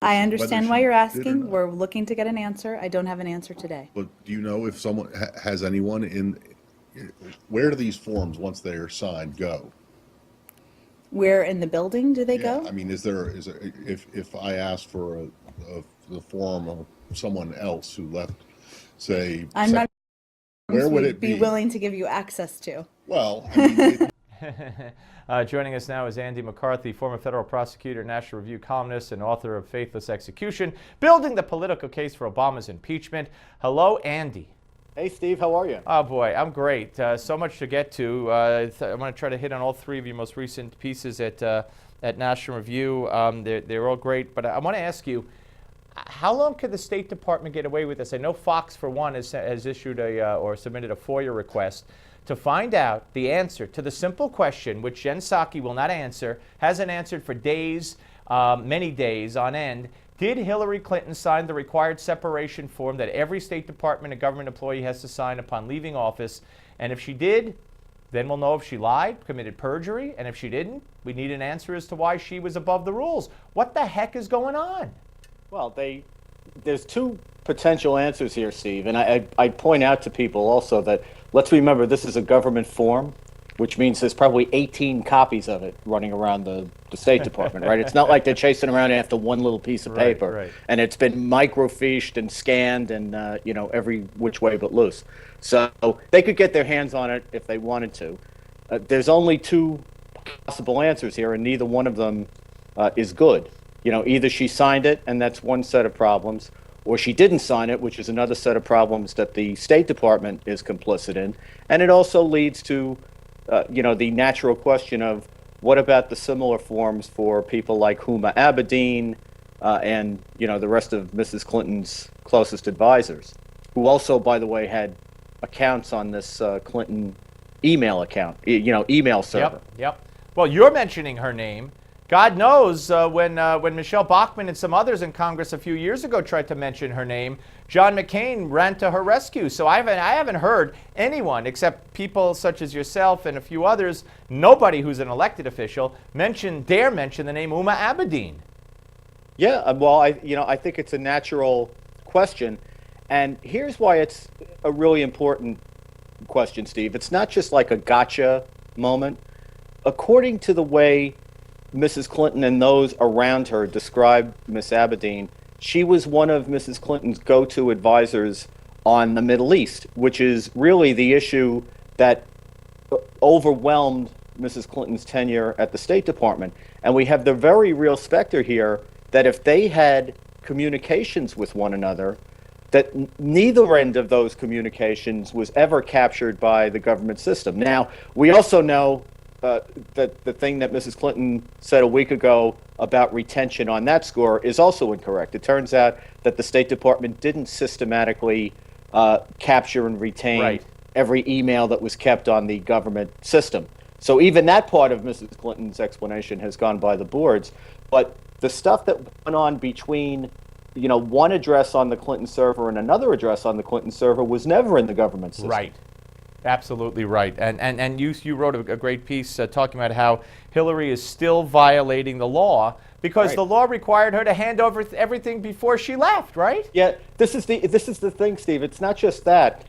I whether understand she why you're did or asking. not. We're looking to get an answer. I don't have an answer today. But do you know if someone has anyone in, where do these forms, once they are signed, go? Where in the building do they Yeah, go? I mean, if I asked for the form of someone else who left, say, I'm not where would we'd it be be? willing to give you access to. Well, I mean, Joining us now is Andy McCarthy, former federal prosecutor, National Review columnist, and author of Faithless Execution, building the political case for Obama's impeachment. Hello, Andy. Hey, Steve, how are you? Oh, boy, I'm great. So much to get to. I'm going to try to hit on all three of your most recent pieces at National Review. They're all great, but I want to ask you, how long could the State Department get away with this? I know Fox, for one, has issued or submitted a FOIA request to find out the answer to the simple question, which Jen Psaki will not answer, hasn't answered for days, many days on end. Did Hillary Clinton sign the required separation form that every State Department and government employee has to sign upon leaving office? And if she did, then we'll know if she lied, committed perjury, and if she didn't, we need an answer as to why she was above the rules. What the heck is going on? Well, there's two potential answers here, Steve, and I point out to people also that let's remember this is a government form, which means there's probably 18 copies of it running around the State Department, right? It's not like they're chasing around after one little piece of paper, right. And it's been microfiched and scanned and every which way but loose. So they could get their hands on it if they wanted to. There's only two possible answers here, and neither one of them is good. Either she signed it, and that's one set of problems, or she didn't sign it, which is another set of problems that the State Department is complicit in. And it also leads to, the natural question of what about the similar forms for people like Huma Abedin and, the rest of Mrs. Clinton's closest advisors, who also, by the way, had accounts on this Clinton email account, email server. Yep. Well, you're mentioning her name. God knows when Michelle Bachmann and some others in Congress a few years ago tried to mention her name, John McCain ran to her rescue. So I haven't heard anyone except people such as yourself and a few others, nobody who's an elected official, dare mention the name Huma Abedin. Yeah, well, I think it's a natural question, and here's why it's a really important question, Steve. It's not just like a gotcha moment. According to the way Mrs. Clinton and those around her described Miss Abedin, she was one of Mrs. Clinton's go-to advisors on the Middle East, which is really the issue that overwhelmed Mrs. Clinton's tenure at the State Department. And we have the very real specter here that if they had communications with one another, that neither end of those communications was ever captured by the government system. Now, we also know that the thing that Mrs. Clinton said a week ago about retention on that score is also incorrect. It turns out that the State Department didn't systematically capture and retain every email that was kept on the government system. So even that part of Mrs. Clinton's explanation has gone by the boards. But the stuff that went on between one address on the Clinton server and another address on the Clinton server was never in the government system. Right. Absolutely right. And you wrote a great piece talking about how Hillary is still violating the law because the law required her to hand over everything before she left, right? Yeah, this is the thing, Steve. It's not just that,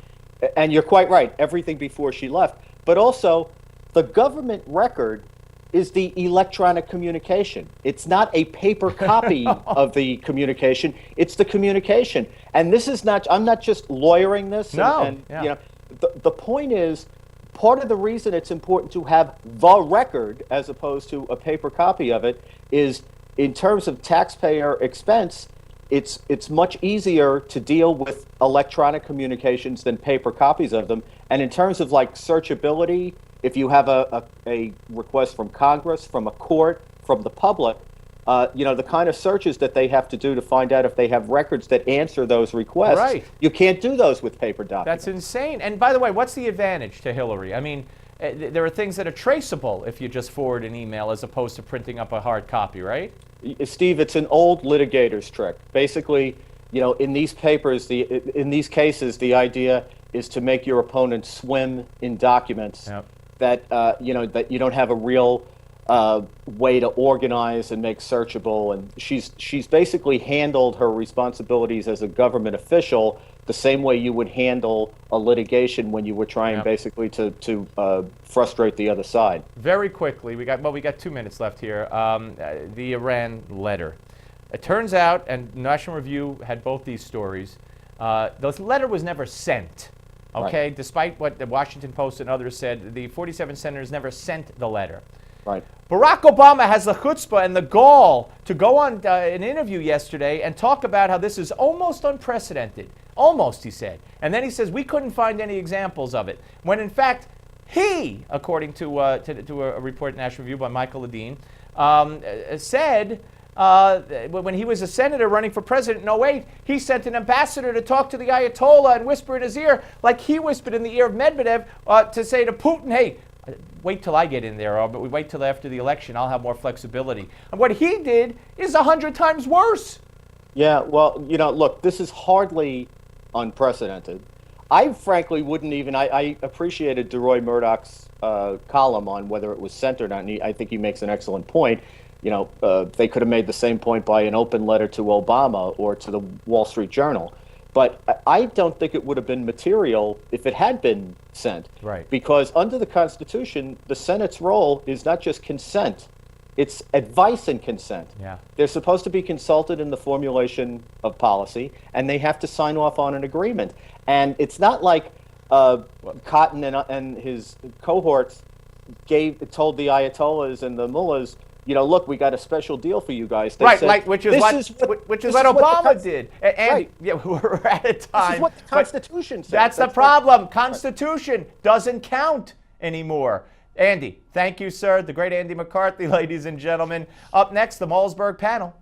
and you're quite right, everything before she left, but also the government record is the electronic communication. It's not a paper copy of the communication, it's the communication. And this is not, I'm not just lawyering this. The point is, part of the reason it's important to have the record as opposed to a paper copy of it is, in terms of taxpayer expense, it's much easier to deal with electronic communications than paper copies of them. And in terms of like searchability, if you have a request from Congress, from a court, from the public, the kind of searches that they have to do to find out if they have records that answer those requests, you can't do those with paper documents. That's insane. And by the way, what's the advantage to Hillary? I mean, there are things that are traceable if you just forward an email as opposed to printing up a hard copy, right? Steve, it's an old litigator's trick. Basically, in these cases, the idea is to make your opponent swim in documents that you don't have a real way to organize and make searchable, and she's basically handled her responsibilities as a government official the same way you would handle a litigation when you were trying basically to frustrate the other side. Very quickly, we got 2 minutes left here. The Iran letter. It turns out, and National Review had both these stories, the letter was never sent. Okay, Right. Despite what the Washington Post and others said, the 47 senators never sent the letter. Right. Barack Obama has the chutzpah and the gall to go on an interview yesterday and talk about how this is almost unprecedented. Almost, he said. And then he says, we couldn't find any examples of it. When in fact, he, according to a report in National Review by Michael Abedin, said when he was a senator running for president in 2008, he sent an ambassador to talk to the Ayatollah and whisper in his ear, like he whispered in the ear of Medvedev, to say to Putin, hey, wait till I get in there, but we wait till after the election, I'll have more flexibility. And what he did is 100 times worse. Yeah, well, look, this is hardly unprecedented. I frankly wouldn't even, I appreciated DeRoy Murdoch's column on whether it was sent or not, and I think he makes an excellent point. They could have made the same point by an open letter to Obama or to the Wall Street Journal. But I don't think it would have been material if it had been sent. Right. Because under the Constitution, the Senate's role is not just consent, it's advice and consent. Yeah. They're supposed to be consulted in the formulation of policy, and they have to sign off on an agreement. And it's not like Cotton and his cohorts told the Ayatollahs and the mullahs, look, we got a special deal for you guys. They said, which is what Obama did. And Right. yeah, we're out of time. This is what the Constitution says. That's the problem. Constitution doesn't count anymore. Andy, thank you, sir. The great Andy McCarthy, ladies and gentlemen. Up next, the Malzberg panel.